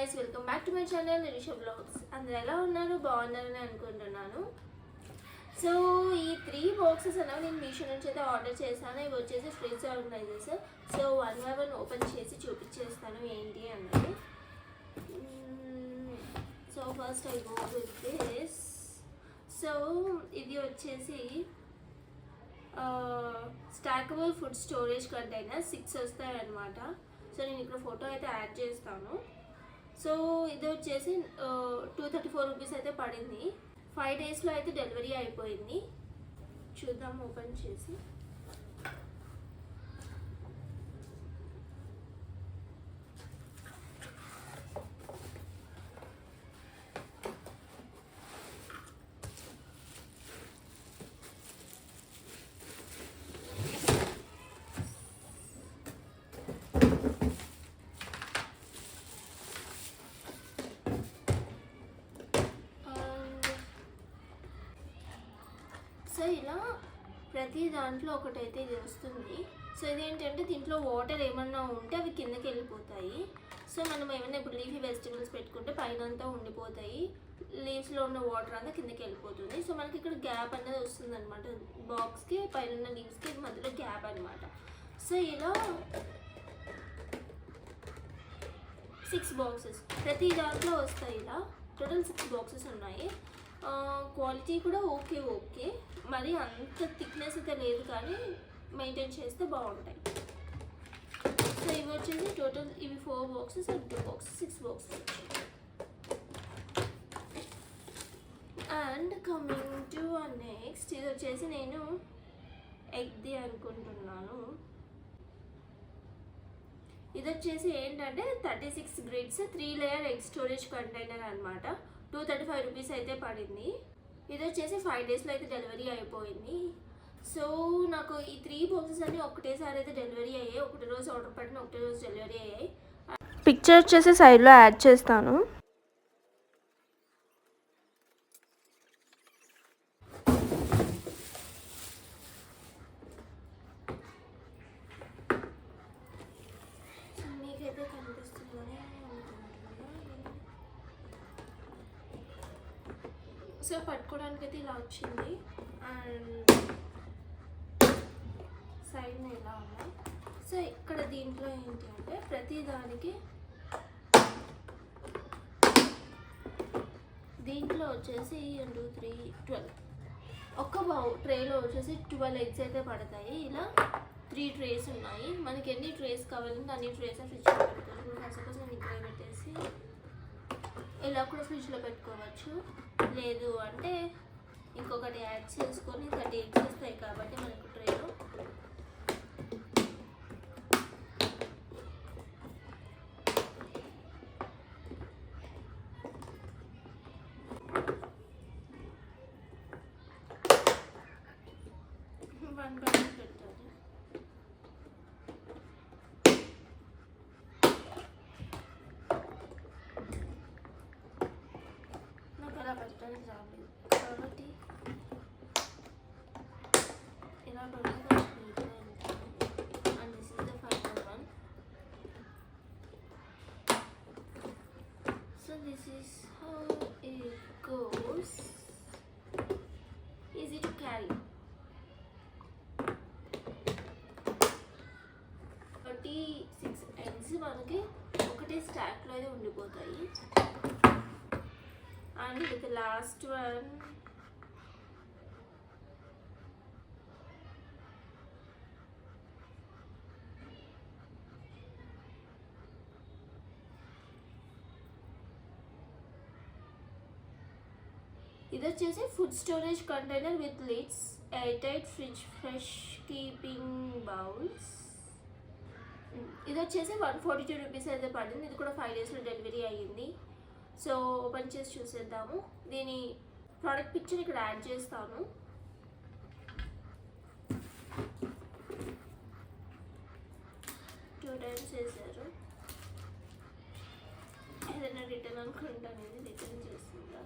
guys, welcome back to my channel Risha Vlogs. అందరూ ఎలా ఉన్నారు? బాగున్నారని అనుకుంటున్నాను. సో ఈ 3 బాక్సెస్ అనేవి నేను మీషో నుంచి అయితే ఆర్డర్ చేశాను. ఇవి వచ్చేసి fridge organisers. So one by one open చేసి చూపించేస్తాను ఏంటి అన్నది. So first I go with this. So ఇది వచ్చేసి స్టాకబుల్ ఫుడ్ స్టోరేజ్ కంటైనర్ 6 వస్తాయి అన్నమాట. సో నేను ఇక్కడ ఫోటో అయితే యాడ్ చేస్తాను. సో ఇది వచ్చేసి 234 రూపీస్ అయితే పడింది. 5 డేస్లో అయితే డెలివరీ అయిపోయింది. చూద్దాం ఓపెన్ చేసి. సో ఇలా ప్రతి దాంట్లో ఒకటైతే ఇది వస్తుంది. సో ఇదేంటంటే దీంట్లో వాటర్ ఏమన్నా ఉంటే అవి కిందకి వెళ్ళిపోతాయి. సో మనం ఏమైనా ఇప్పుడు లీఫీ వెజిటబుల్స్ పెట్టుకుంటే పైన అంతా ఉండిపోతాయి, లీవ్స్లో ఉన్న వాటర్ అంతా కిందకి వెళ్ళిపోతుంది. సో మనకి ఇక్కడ గ్యాప్ అనేది వస్తుంది అనమాట. బాక్స్కి పైన ఉన్న లీవ్స్కి మధ్యలో గ్యాప్ అనమాట. సో ఇలా 6 బాక్సెస్ ప్రతి దాంట్లో వస్తాయి. ఇలా టోటల్ 6 బాక్సెస్ ఉన్నాయి. క్వాలిటీ కూడా ఓకే మరి అంత థిక్నెస్ అయితే లేదు, కానీ మెయింటైన్ చేస్తే బాగుంటాయి. సో ఇవి వచ్చేసి టోటల్ ఇవి 4 boxes and 2 boxes 6 boxes. And coming to next, ఇది వచ్చేసి నేను ఎగ్ది అనుకుంటున్నాను. ఇది వచ్చేసి ఏంటంటే 36 grids 3 layer egg storage container అనమాట. 235 రూపీస్ అయితే పడింది. ఇది వచ్చేసి 5 డేస్లో అయితే డెలివరీ అయిపోయింది. సో నాకు ఈ 3 బాక్సెస్ అన్నీ ఒకటేసారి అయితే డెలివరీ అయ్యాయి. ఒకటి రోజు ఆర్డర్ పెట్టిన ఒకటే రోజు డెలివరీ అయ్యాయి. పిక్చర్ వచ్చేసి సైడ్లో యాడ్ చేస్తాను. మీకైతే కనిపిస్తుందని సో పట్టుకోవడానికి అయితే ఇలా వచ్చింది. అండ్ సైడ్న ఇలా ఉన్నాయి. సో ఇక్కడ దీంట్లో ఏంటి అంటే ప్రతి దానికి దీంట్లో వచ్చేసి 1 2 3 12 ఒక్క ట్రేలో వచ్చేసి 12 ఎగ్స్ అయితే పడతాయి. ఇలా 3 ట్రేస్ ఉన్నాయి. మనకి ఎన్ని ట్రేస్ కావాలంటే అన్ని ట్రేస్ ఫ్రిడ్జ్లో పెట్టుకోవచ్చు. సపోజ్ నేను ఇక్కడ పెట్టేసి ఇలా కూడా ఫ్రిడ్జ్లో పెట్టుకోవచ్చు. లేదు అంటే ఇంకొకటి యాడ్ చేసుకొని 30 ఎగ్స్ వస్తాయి కాబట్టి మనకు ట్రేలో వన్ బై పెడతారు. నాకు అలా పెట్టడానికి రాలేదు కాబట్టి ఇలా పెడితే and this is the final one. So this is how it goes. Easy to carry. 36 eggs మనకి ఒకటే స్టాక్లో అయితే ఉండిపోతాయి. అండ్ విత్ లాస్ట్ వన్ ఇది వచ్చేసి food storage container with lids, air tight fridge fresh keeping bowls. ఇది వచ్చేసి 142 rupees అయితే పడింది. ఇది కూడా 5 డేస్లో డెలివరీ అయ్యింది. సో ఓపెన్ చేసి చూసేద్దాము. దీని ప్రోడక్ట్ పిక్చర్ ఇక్కడ యాడ్ చేస్తాను. టూ టైమ్స్ వేసారు. ఏదైనా రిటర్న్ అనుకుంటాను. ఇది రిటర్న్ చేస్తుందా?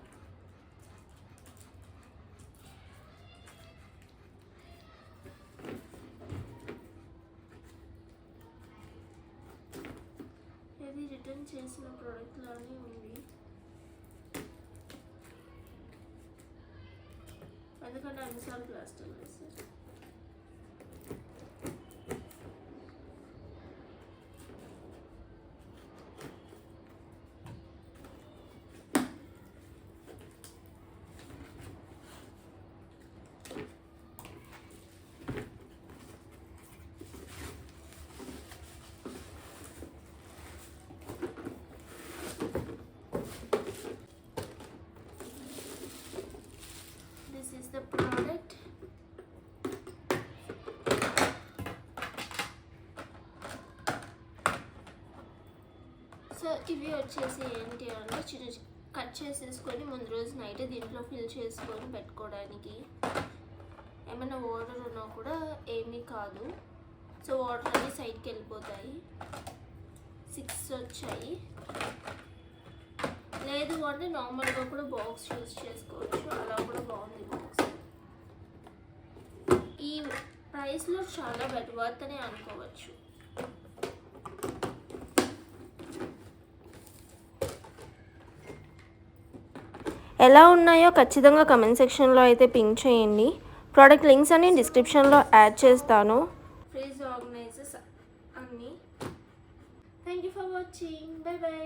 రిటర్న్ నేను చేసిన ప్రోడక్ట్ లానే ఉంది, ఎందుకంటే అన్నిసార్లు ప్లాస్టర్ వేస్తారు. This is the product. So ఇవి వచ్చేసి ఏంటి అంటే చిన్న కట్ చేసేసుకొని ముందు రోజు నైట్ దీంట్లో ఫిల్ చేసుకొని పెట్టుకోవడానికి. ఏమైనా వాటర్ ఉన్నా కూడా ఏమీ కాదు. సో వాటర్ అన్నీ సైడ్కి వెళ్ళిపోతాయి. 6 వచ్చాయి. లేదు అంటే నార్మల్గా కూడా బాక్స్ యూజ్ చేసుకోవచ్చు, అలా కూడా బాగుంది బాక్స్. ఈ ప్రైస్లో చాలా బెటర్ వర్త్ అనే అనుకోవచ్చు. ఎలా ఉన్నాయో ఖచ్చితంగా కమెంట్ సెక్షన్లో అయితే పింక్ చేయండి. ప్రోడక్ట్ లింక్స్ అని డిస్క్రిప్షన్లో యాడ్ చేస్తాను. ఫ్రిడ్జ్ ఆర్గనైజర్స్ అన్నీ. Thank you for watching. By by.